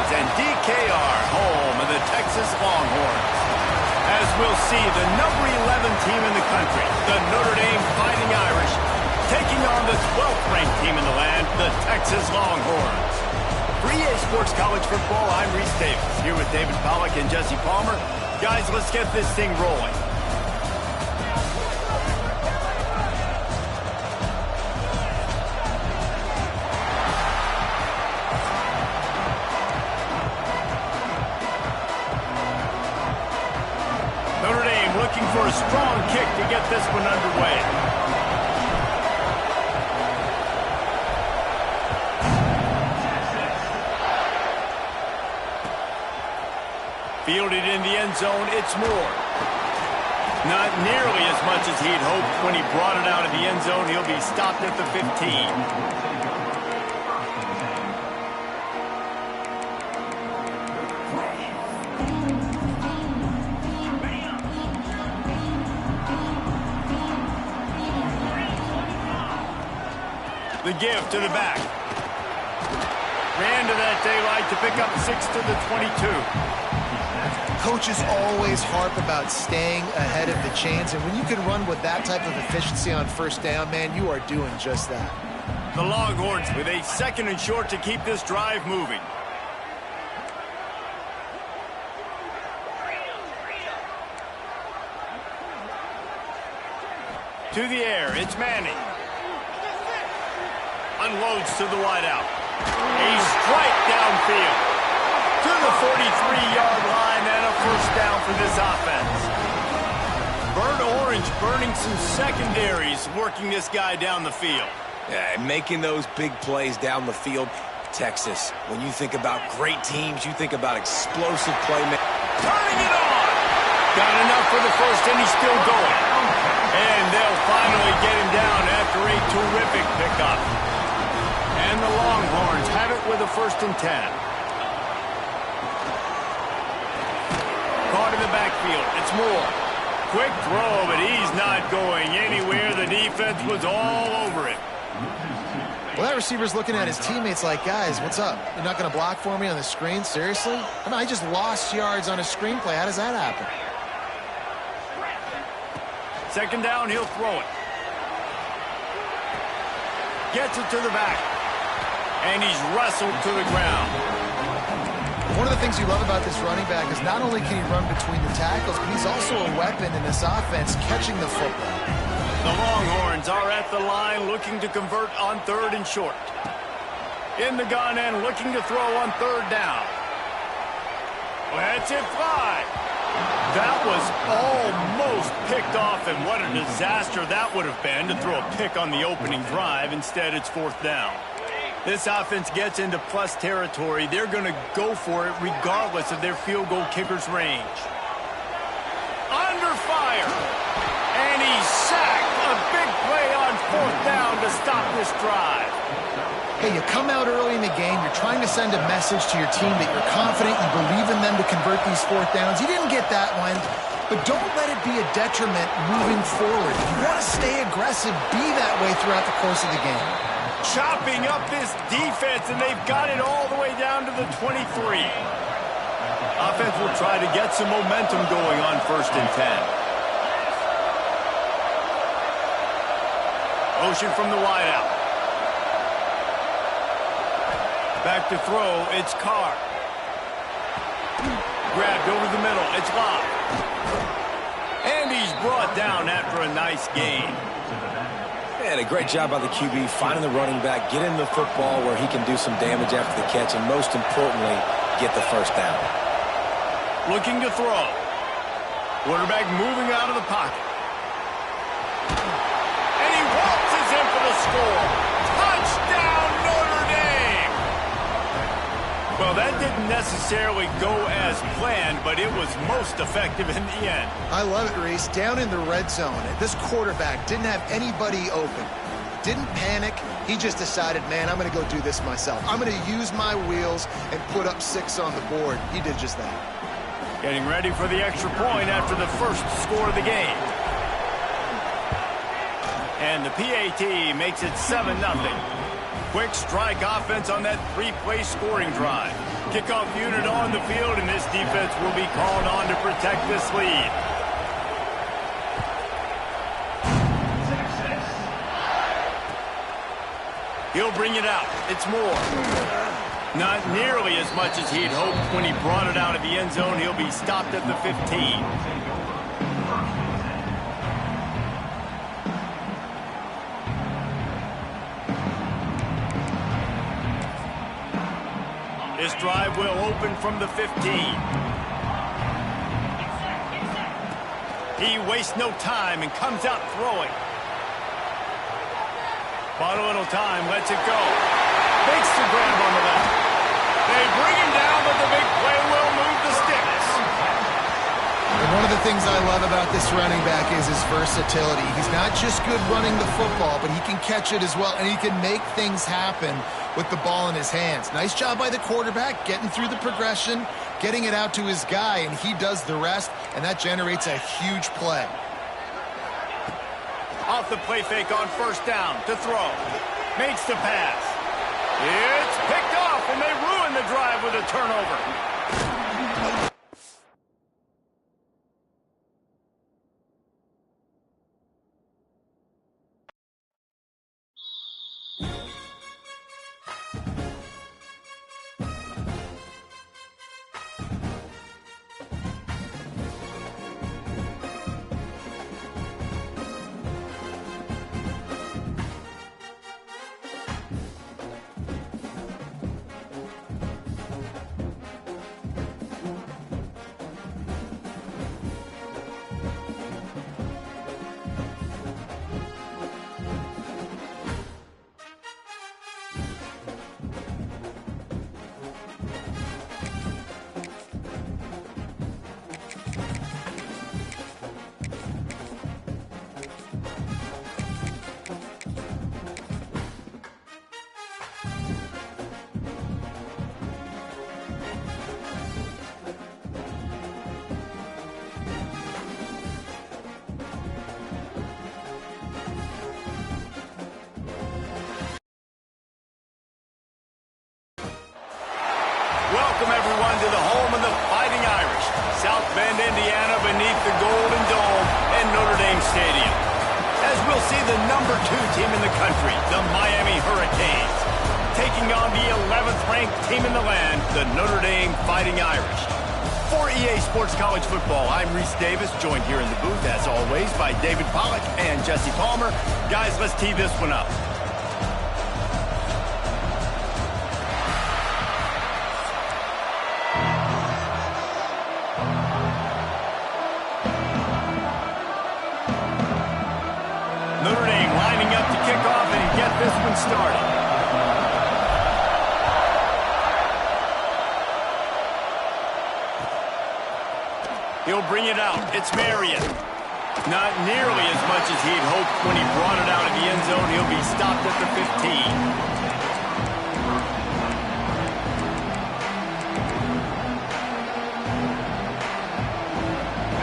Davis and DKR, home of the Texas Longhorns. As we'll see, the number 11 team in the country, the Notre Dame Fighting Irish, taking on the 12th ranked team in the land, the Texas Longhorns. For EA Sports College Football, I'm Reese Davis, here with David Pollack and Jesse Palmer. Guys, let's get this thing rolling. Notre Dame looking for a strong kick to get this one underway. Fielded in the end zone, it's Moore. Not nearly as much as he'd hoped when he brought it out of the end zone. He'll be stopped at the 15. The give to the back. Ran to that daylight to pick up 6 to the 22. Coaches always harp about staying ahead of the chains, and when you can run with that type of efficiency on first down, man, you are doing just that. The Longhorns with a 2nd and short to keep this drive moving. To the air, it's Manning. Unloads to the wideout. A strike downfield to the 43-yard line and a first down for this offense. Burnt Orange burning some secondaries, working this guy down the field. Yeah, making those big plays down the field. Texas, when you think about great teams, you think about explosive playmaking. Turning it on. Got enough for the first, and he's still going. And they'll finally get him down after a terrific pickup. And the Longhorns have it with a 1st and 10. Caught in the backfield. It's Moore. Quick throw, but he's not going anywhere. The defense was all over it. Well, that receiver's looking at his teammates like, guys, what's up? You're not going to block for me on the screen? Seriously? I mean, I just lost yards on a screenplay. How does that happen? 2nd down, he'll throw it. Gets it to the back. And he's wrestled to the ground. One of the things you love about this running back is not only can he run between the tackles, but he's also a weapon in this offense catching the football. The Longhorns are at the line looking to convert on 3rd and short. In the gun and looking to throw on 3rd down. Lets it fly. That was almost picked off, and what a disaster that would have been to throw a pick on the opening drive. Instead, it's 4th down. This offense gets into plus territory. They're going to go for it regardless of their field goal kicker's range. Under fire. And he's sacked. A big play on 4th down to stop this drive. Hey, you come out early in the game, you're trying to send a message to your team that you're confident, you believe in them to convert these 4th downs. You didn't get that one, but don't let it be a detriment moving forward. You want to stay aggressive, be that way throughout the course of the game. Chopping up this defense, and they've got it all the way down to the 23. Offense will try to get some momentum going on 1st and 10. Motion from the wideout. Back to throw, it's Carr. Grabbed over the middle, it's Locke. And he's brought down after a nice gain. And a great job by the QB finding the running back, getting the football where he can do some damage after the catch, and most importantly, get the 1st down. Looking to throw. Quarterback moving out of the pocket. And he waltzes in for the score. Touchdown, Notre Dame! Well, that didn't necessarily go as planned, but it was most effective in the end. I love it, Reese. Down in the red zone, this quarterback didn't have anybody open. Didn't panic. He just decided, man, I'm going to go do this myself. I'm going to use my wheels and put up 6 on the board. He did just that. Getting ready for the extra point after the first score of the game. And the PAT makes it 7-0. Quick strike offense on that 3-play scoring drive. Kickoff unit on the field, and this defense will be called on to protect this lead. He'll bring it out. It's more. Not nearly as much as he'd hoped when he brought it out of the end zone. He'll be stopped at the 15. This drive will open from the 15. He wastes no time and comes out throwing. Bought a little time, lets it go. Makes the grab on the left. They bring him down, but the big play will move the sticks. And one of the things I love about this running back is his versatility. He's not just good running the football, but he can catch it as well, and he can make things happen with the ball in his hands. Nice job by the quarterback, getting through the progression, getting it out to his guy, and he does the rest, and that generates a huge play. Off the play fake on first down to throw. Makes the pass. It's picked off, and they ruin the drive with a turnover. Welcome, everyone, to the home of the Fighting Irish, South Bend, Indiana, beneath the Golden Dome and Notre Dame Stadium. As we'll see the #2 team in the country, the Miami Hurricanes, taking on the 11th-ranked team in the land, the Notre Dame Fighting Irish. For EA Sports College Football, I'm Reese Davis, joined here in the booth, as always, by David Pollack and Jesse Palmer. Guys, let's tee this one up. Notre Dame lining up to kick off and get this one started. He'll bring it out. It's Marion. Not nearly as much as he'd hoped when he brought it out of the end zone. He'll be stopped at the 15.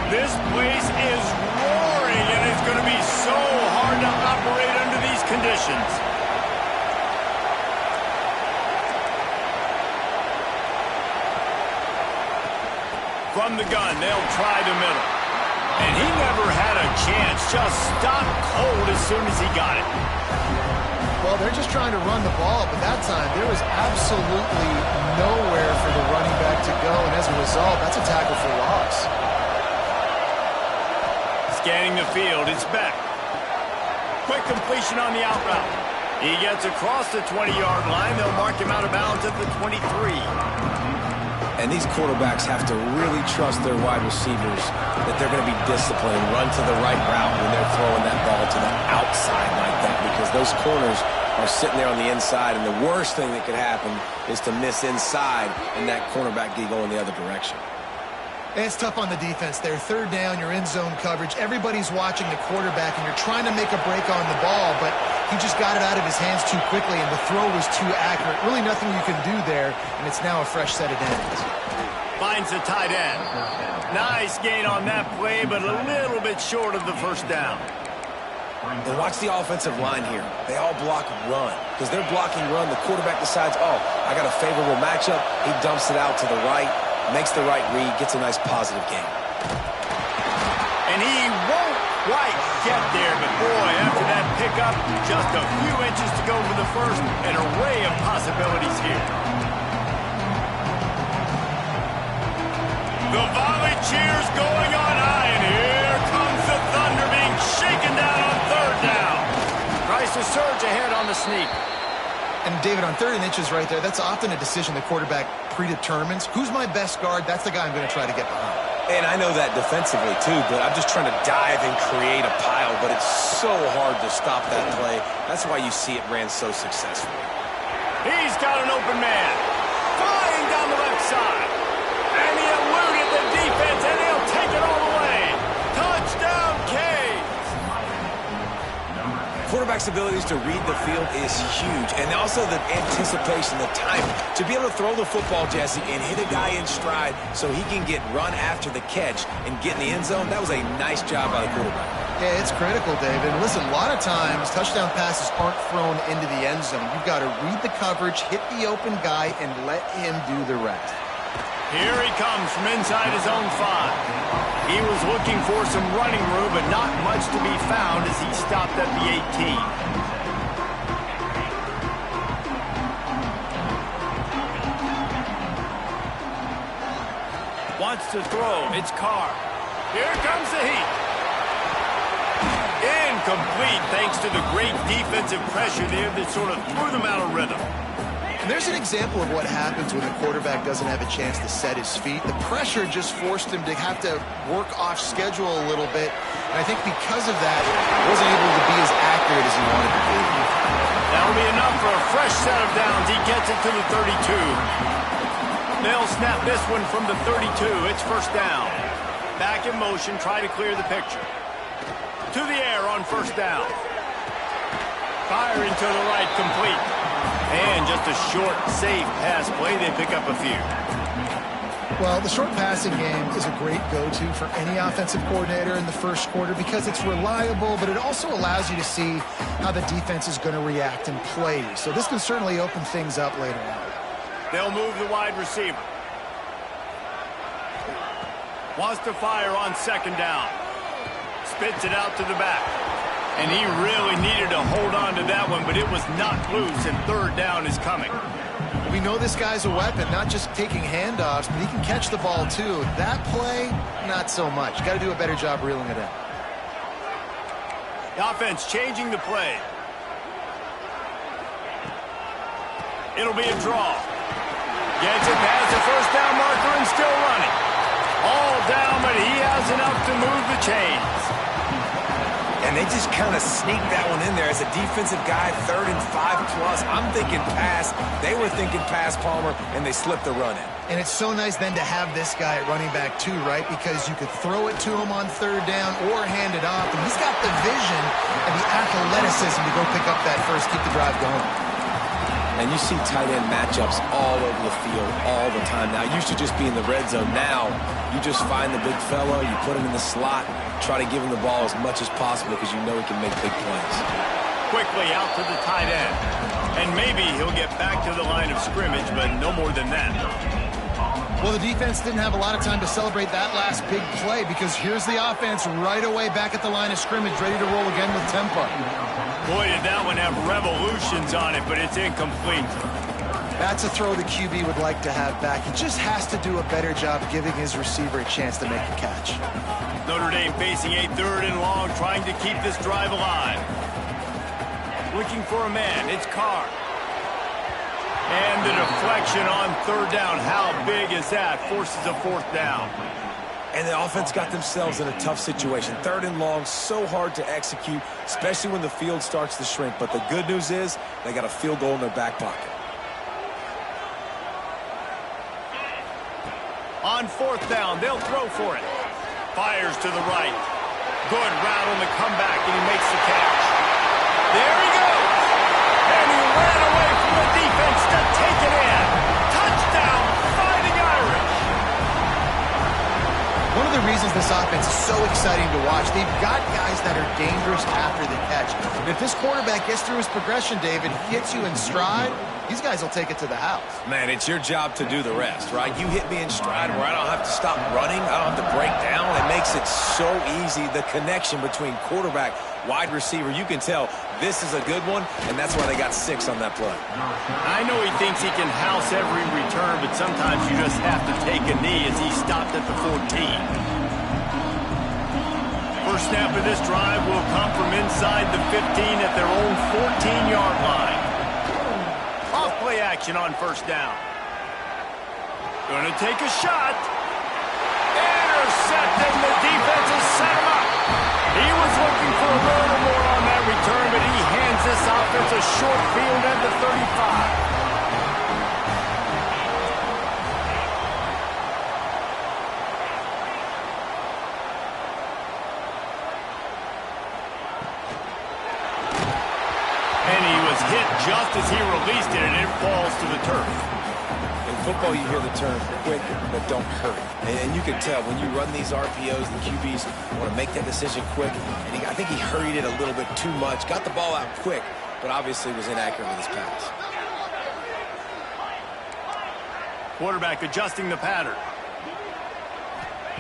This place is roaring, and it's going to be so hard to operate under these conditions. From the gun, they'll try the middle. And he never had a chance. Just stopped cold as soon as he got it. Well, they're just trying to run the ball, but that time there was absolutely nowhere for the running back to go, and as a result, that's a tackle for loss. Scanning the field, it's Beck. Quick completion on the out route. He gets across the 20-yard line. They'll mark him out of bounds at the 23. And these quarterbacks have to really trust their wide receivers that they're going to be disciplined, run to the right route when they're throwing that ball to the outside like that, because those corners are sitting there on the inside, and the worst thing that could happen is to miss inside and that cornerback get going the other direction. And it's tough on the defense there. Third down, you're in zone coverage. Everybody's watching the quarterback, and you're trying to make a break on the ball, but he just got it out of his hands too quickly, and the throw was too accurate. Really nothing you can do there, and it's now a fresh set of downs. Finds the tight end. Nice gain on that play, but a little bit short of the first down. And watch the offensive line here. They all block run. Because they're blocking run, the quarterback decides, oh, I got a favorable matchup. He dumps it out to the right, makes the right read, gets a nice positive gain. And he won't quite get there, but boy, after that pickup, just a few inches to go for the first. An array of possibilities here. The volley cheers going on high, and here comes the Thunder being shaken down on third down. Tries to surge ahead on the sneak. And David, on 3rd and inches right there, that's often a decision the quarterback predetermines. Who's my best guard? That's the guy I'm going to try to get behind. And I know that defensively too, but I'm just trying to dive and create a pile, but it's so hard to stop that play. That's why you see it ran so successfully. He's got an open man. Flying down the left side. And he eluded the defense, and he'll take it all the way. Touchdown, Canes. Quarterback's abilities to read the field is huge, and also the anticipation, the timing. To be able to throw the football, Jesse, and hit a guy in stride so he can get run after the catch and get in the end zone, that was a nice job by the quarterback. Yeah, it's critical, David. Listen, a lot of times, touchdown passes aren't thrown into the end zone. You've got to read the coverage, hit the open guy, and let him do the rest. Here he comes from inside his own 5. He was looking for some running room, but not much to be found as he stopped at the 18. Wants to throw. It's Carr. Here comes the heat. Incomplete thanks to the great defensive pressure there that sort of threw them out of rhythm. And there's an example of what happens when the quarterback doesn't have a chance to set his feet. The pressure just forced him to have to work off schedule a little bit. And I think because of that, he wasn't able to be as accurate as he wanted to be. That'll be enough for a fresh set of downs. He gets it to the 32. They'll snap this one from the 32. It's first down. Back in motion, try to clear the picture. To the air on first down. Firing to the right, complete. And just a short, safe pass play. They pick up a few. Well, the short passing game is a great go-to for any offensive coordinator in the first quarter because it's reliable, but it also allows you to see how the defense is going to react and play. So this can certainly open things up later on. They'll move the wide receiver. Wants to fire on second down. Spits it out to the back. And he really needed to hold on to that one, but it was knocked loose, and third down is coming. We know this guy's a weapon, not just taking handoffs, but he can catch the ball too. That play, not so much. Got to do a better job reeling it in. The offense changing the play. It'll be a draw. Gets it past the first down marker and still running. All down, but he has enough to move the chains. And they just kind of sneaked that one in there as a defensive guy, 3rd and 5+. I'm thinking pass. They were thinking pass, Palmer, and they slipped the run in. And it's so nice then to have this guy at running back too, right? Because you could throw it to him on third down or hand it off. And he's got the vision and the athleticism to go pick up that first, keep the drive going. And you see tight end matchups all over the field all the time now. It used to just be in the red zone. Now you just find the big fella, you put him in the slot, try to give him the ball as much as possible because you know he can make big plays. Quickly out to the tight end. And maybe he'll get back to the line of scrimmage, but no more than that. Well, the defense didn't have a lot of time to celebrate that last big play because here's the offense right away back at the line of scrimmage, ready to roll again with tempo. Boy, did that one have revolutions on it, but it's incomplete. That's a throw the QB would like to have back. He just has to do a better job giving his receiver a chance to make the catch. Notre Dame facing a 3rd and long, trying to keep this drive alive. Looking for a man. It's Carr. And the deflection on third down. How big is that? Forces a 4th down. And the offense got themselves in a tough situation. 3rd and long, so hard to execute, especially when the field starts to shrink. But the good news is they got a field goal in their back pocket. On 4th down, they'll throw for it. Fires to the right. Good route on the comeback, and he makes the catch. There he goes. And he ran away from the defense to take it in. Touchdown, Fighting Irish. One of the the reasons this offense is so exciting to watch. They've got guys that are dangerous after the catch. And if this quarterback gets through his progression, David, hits you in stride, these guys will take it to the house. Man, it's your job to do the rest, right? You hit me in stride where I don't have to stop running. I don't have to break down. It makes it so easy. The connection between quarterback, wide receiver, you can tell this is a good one, and that's why they got 6 on that play. I know he thinks he can house every return, but sometimes you just have to take a knee as he stopped at the 14. First snap of this drive will come from inside the 15 at their own 14-yard line. Off play action on first down. Going to take a shot. Intercepted. The defense has set him up. He was looking for a little more on that return, but he hands this offense a short field at the 35. And he was hit just as he released it, and it falls to the turf. In football, you hear the term quick, but don't hurry. And you can tell when you run these RPOs, the QBs want to make that decision quick. And I think he hurried it a little bit too much. Got the ball out quick, but obviously was inaccurate with his pass. Quarterback adjusting the pattern.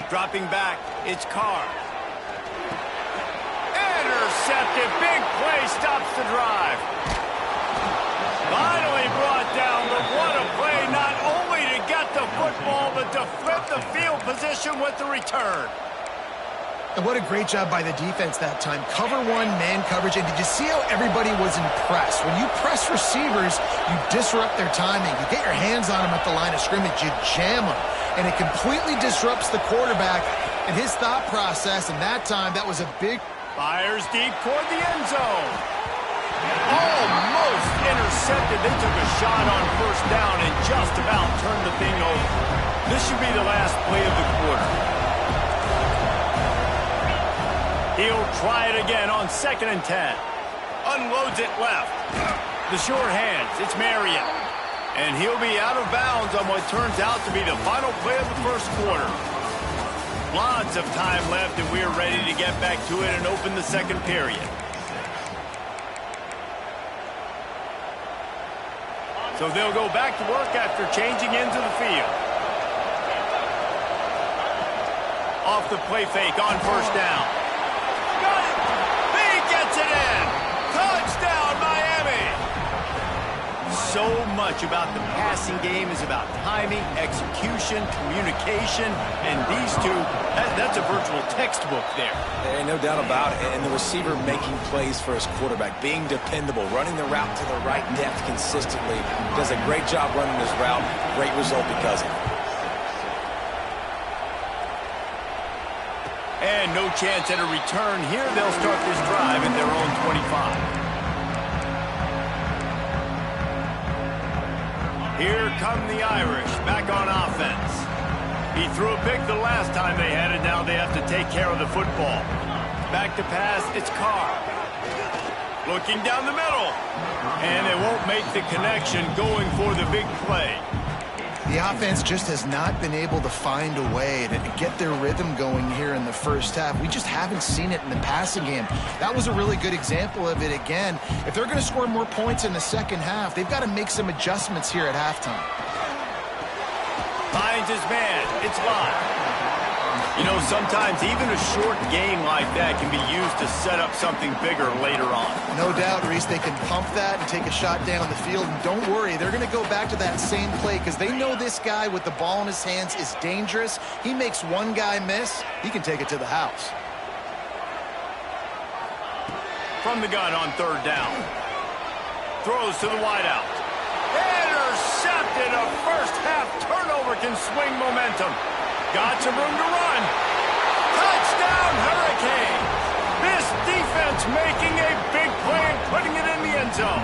Dropping back, it's Carr. Intercepted, big play, stops the drive. Finally brought down, but what a play, not only to get the football, but to flip the field position with the return. And what a great job by the defense that time. Cover one, man coverage. And did you see how everybody was impressed? When you press receivers, you disrupt their timing. You get your hands on them at the line of scrimmage. You jam them. And it completely disrupts the quarterback and his thought process. And that time, that was a big... Fires deep toward the end zone. Almost intercepted. They took a shot on first down and just about turned the thing over. This should be the last play of the quarter. He'll try it again on 2nd and 10. Unloads it left. The short hands. It's Marion. And he'll be out of bounds on what turns out to be the final play of the first quarter. Lots of time left, and we're ready to get back to it and open the second period. So they'll go back to work after changing into the field. Off the play fake on first down. Got it! He gets it in! Touchdown, Miami! So much about the passing game is about timing, execution, communication, and these two, that's a virtual textbook there. Ain't no doubt about it. And the receiver making plays for his quarterback, being dependable, running the route to the right depth consistently. Does a great job running his route. Great result because of it. And no chance at a return here. They'll start this drive at their own 25. Here come the Irish, back on offense. He threw a pick the last time they had it. Now they have to take care of the football. Back to pass, it's Carr. Looking down the middle. And they won't make the connection going for the big play. The offense just has not been able to find a way to get their rhythm going here in the first half. We just haven't seen it in the passing game. That was a really good example of it again. If they're going to score more points in the second half, they've got to make some adjustments here at halftime. Finds his man. It's live. You know, sometimes even a short game like that can be used to set up something bigger later on. No doubt, Reese, they can pump that and take a shot down the field. And don't worry, they're going to go back to that same play because they know this guy with the ball in his hands is dangerous. He makes one guy miss, he can take it to the house. From the gun on third down. Throws to the wideout. Intercepted. A first half turnover can swing momentum. Got some room to run. Touchdown, Hurricane. This defense making a big play and putting it in the end zone.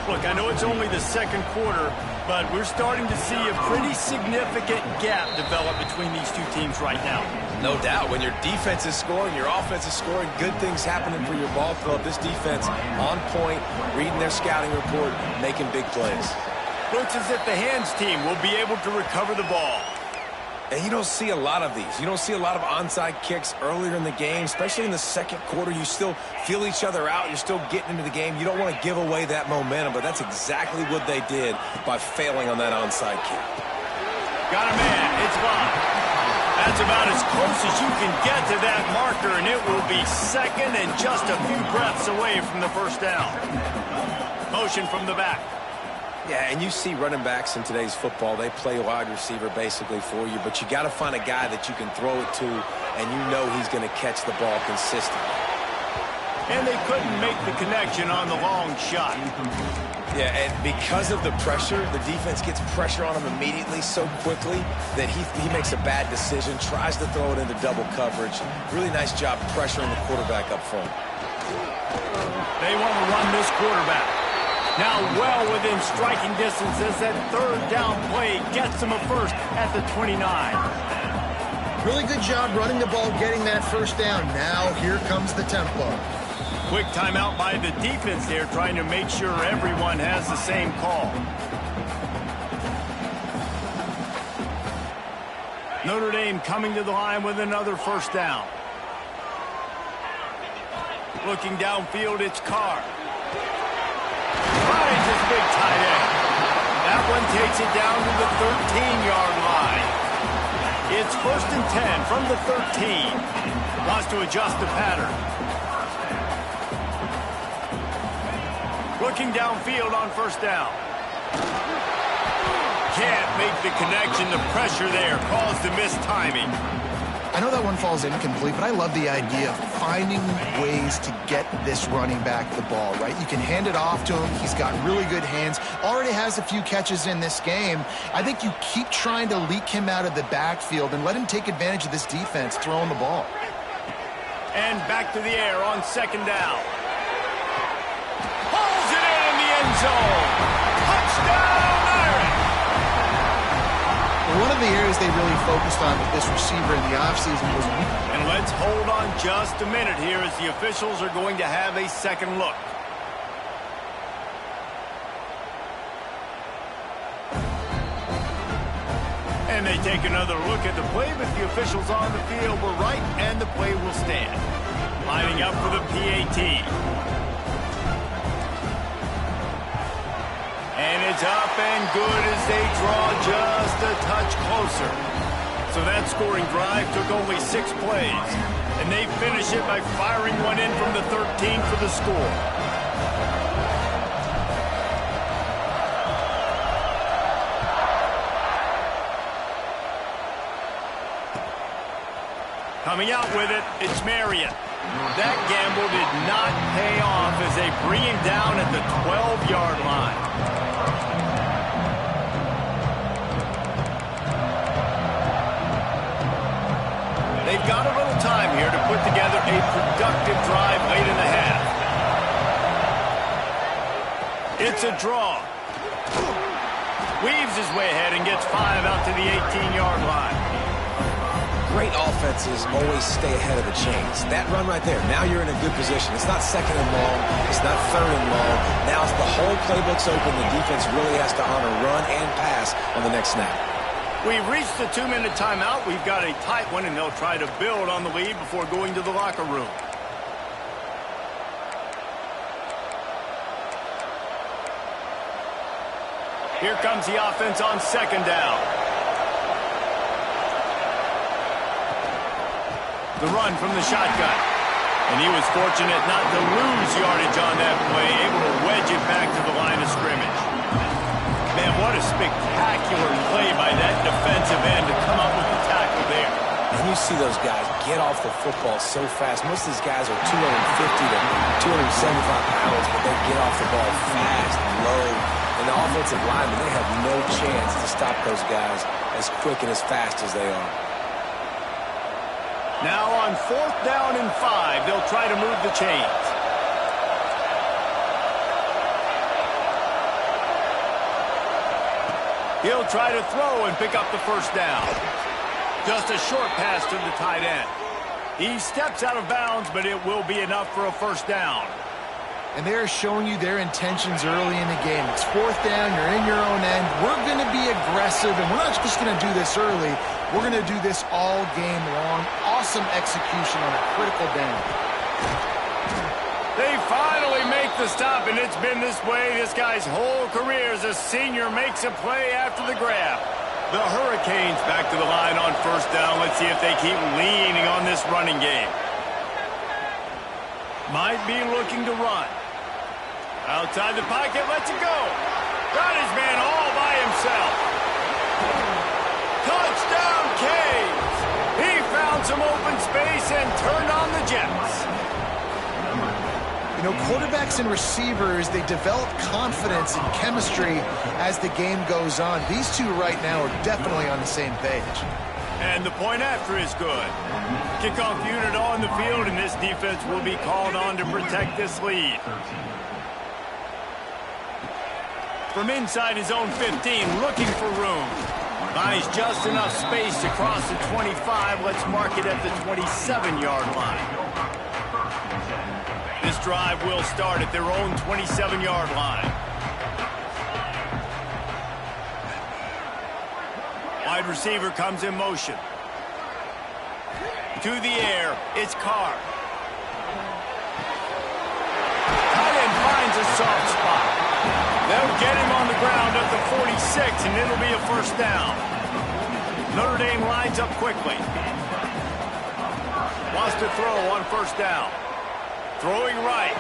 Look, I know it's only the second quarter, but we're starting to see a pretty significant gap develop between these two teams right now. No doubt. When your defense is scoring, your offense is scoring, good things happening for your ball club. This defense on point, reading their scouting report, making big plays. Looks as if the hands team will be able to recover the ball. And you don't see a lot of these. You don't see a lot of onside kicks earlier in the game, especially in the second quarter. You still feel each other out. You're still getting into the game. You don't want to give away that momentum, but that's exactly what they did by failing on that onside kick. Got a man. It's blocked. That's about as close as you can get to that marker, and it will be second and just a few breaths away from the first down. Motion from the back. Yeah, and you see running backs in today's football, they play wide receiver basically for you, but you got to find a guy that you can throw it to, and you know he's going to catch the ball consistently. And they couldn't make the connection on the long shot. Yeah, and because of the pressure, the defense gets pressure on him immediately so quickly that he makes a bad decision, tries to throw it into double coverage. Really nice job pressuring the quarterback up front. They want to run this quarterback. Now well within striking distance as that third down play gets them a first at the 29. Really good job running the ball, getting that first down. Now here comes the tempo. Quick timeout by the defense there, trying to make sure everyone has the same call. Notre Dame coming to the line with another first down. Looking downfield, it's Carr. Finds his big tight end. That one takes it down to the 13-yard line. It's 1st and 10 from the 13. Wants to adjust the pattern. Looking downfield on first down. Can't make the connection. The pressure there caused the missed timing. I know that one falls incomplete, but I love the idea of finding ways to get this running back the ball, right? You can hand it off to him. He's got really good hands. Already has a few catches in this game. I think you keep trying to leak him out of the backfield and let him take advantage of this defense throwing the ball. And back to the air on second down. Pulls it in the end zone. Touchdown, Irish! One of the areas they really focused on with this receiver in the offseason was... And let's hold on just a minute here as the officials are going to have a second look. And they take another look at the play, but the officials on the field were right, and the play will stand. Lining up for the PAT. And it's up and good as they draw just a touch closer. So that scoring drive took only 6 plays. And they finish it by firing one in from the 13 for the score. Coming out with it, it's Marion. That gamble did not pay off as they bring him down at the 12-yard line. They've got a little time here to put together a productive drive late in the half. It's a draw. Weaves his way ahead and gets 5 out to the 18-yard line. Great offenses always stay ahead of the chains. That run right there, now you're in a good position. It's not second and long. It's not third and long. Now it's the whole playbook's open. The defense really has to honor run and pass on the next snap. We've reached the 2-minute timeout. We've got a tight one, and they'll try to build on the lead before going to the locker room. Here comes the offense on second down. The run from the shotgun. And he was fortunate not to lose yardage on that play, able to wedge it back to the line of scrimmage. Man, what a spectacular play by that defensive end to come up with the tackle there. And you see those guys get off the football so fast. Most of these guys are 250 to 275 pounds, but they get off the ball fast, low. And the offensive linemen, they have no chance to stop those guys as quick and as fast as they are. Now on 4th down and 5, they'll try to move the chains. He'll try to throw and pick up the first down. Just a short pass to the tight end. He steps out of bounds, but it will be enough for a first down. And they're showing you their intentions early in the game. It's fourth down, you're in your own end. We're going to be aggressive, and we're not just going to do this early. We're going to do this all game long. Awesome execution on a critical down. They finally make the stop, and it's been this way this guy's whole career as a senior makes a play after the grab. The Hurricanes back to the line on first down. Let's see if they keep leaning on this running game. Might be looking to run. Outside the pocket, lets it go. Got his man all by himself. Touchdown, Canes! He found some open space and turned on the Jets. You know, quarterbacks and receivers, they develop confidence and chemistry as the game goes on. These two right now are definitely on the same page. And the point after is good. Kickoff unit on the field, and this defense will be called on to protect this lead. From inside his own 15, looking for room. Buys just enough space to cross the 25. Let's mark it at the 27-yard line. This drive will start at their own 27-yard line. Wide receiver comes in motion. To the air, it's Carr. Tight end finds a soft spot. They'll get him on the ground at the 46, and it'll be a first down. Notre Dame lines up quickly. Wants to throw on first down. Throwing right.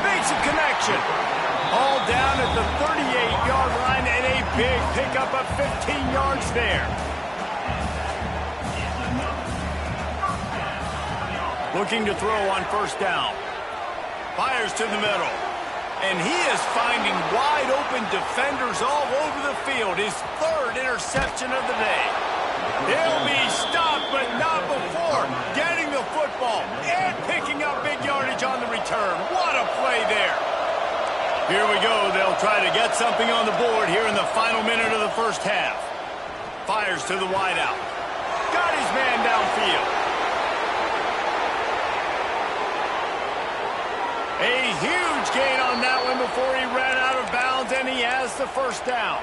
Makes a connection. All down at the 38-yard line, and a big pickup of 15 yards there. Looking to throw on first down. Fires to the middle. And he is finding wide-open defenders all over the field. His third interception of the day. He'll be stopped, but not before getting the football and picking up big yardage on the return. What a play there. Here we go. They'll try to get something on the board here in the final minute of the first half. Fires to the wideout. Got his man downfield. A huge gain on that one before he ran out of bounds, and he has the first down.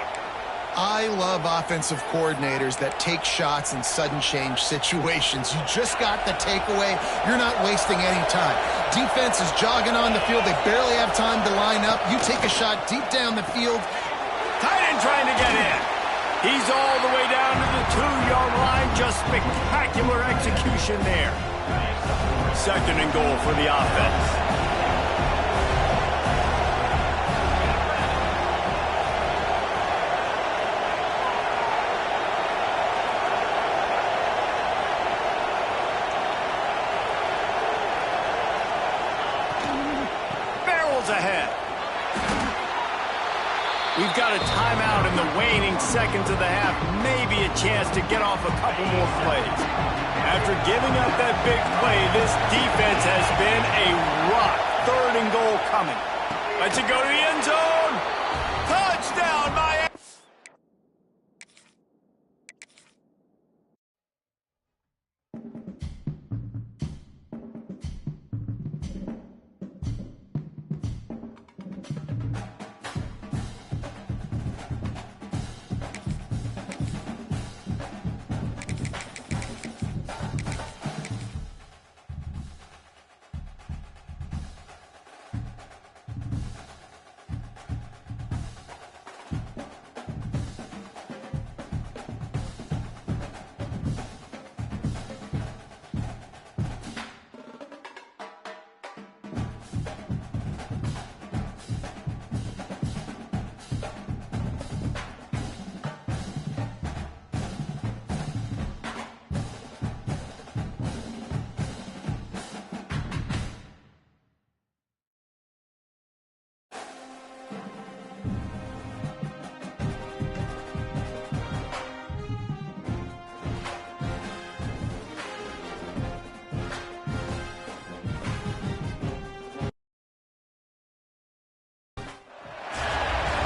I love offensive coordinators that take shots in sudden change situations. You just got the takeaway. You're not wasting any time. Defense is jogging on the field. They barely have time to line up. You take a shot deep down the field. Tight end trying to get in. He's all the way down to the 2-yard line. Just spectacular execution there. Second and goal for the offense. Ahead. We've got a timeout in the waning seconds of the half. Maybe a chance to get off a couple more plays. After giving up that big play, this defense has been a rock. Third and goal coming. Let's it go to the end zone. Touchdown, Miami.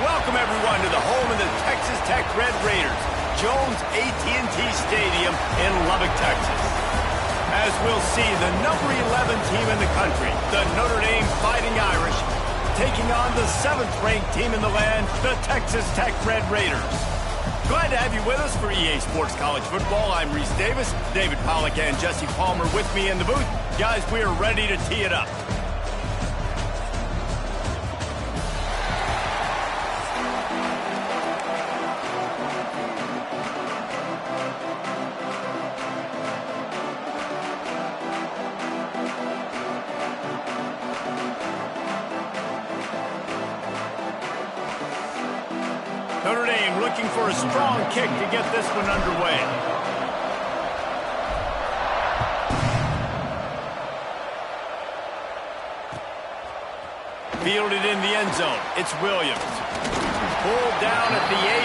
Welcome, everyone, to the home of the Texas Tech Red Raiders, Jones AT&T Stadium in Lubbock, Texas. As we'll see, the number 11 team in the country, the Notre Dame Fighting Irish, taking on the 7th-ranked team in the land, the Texas Tech Red Raiders. Glad to have you with us for EA Sports College Football. I'm Reese Davis, David Pollack and Jesse Palmer with me in the booth. Guys, we are ready to tee it up. Notre Dame looking for a strong kick to get this one underway. Fielded in the end zone. It's Williams. Pulled down at the 8.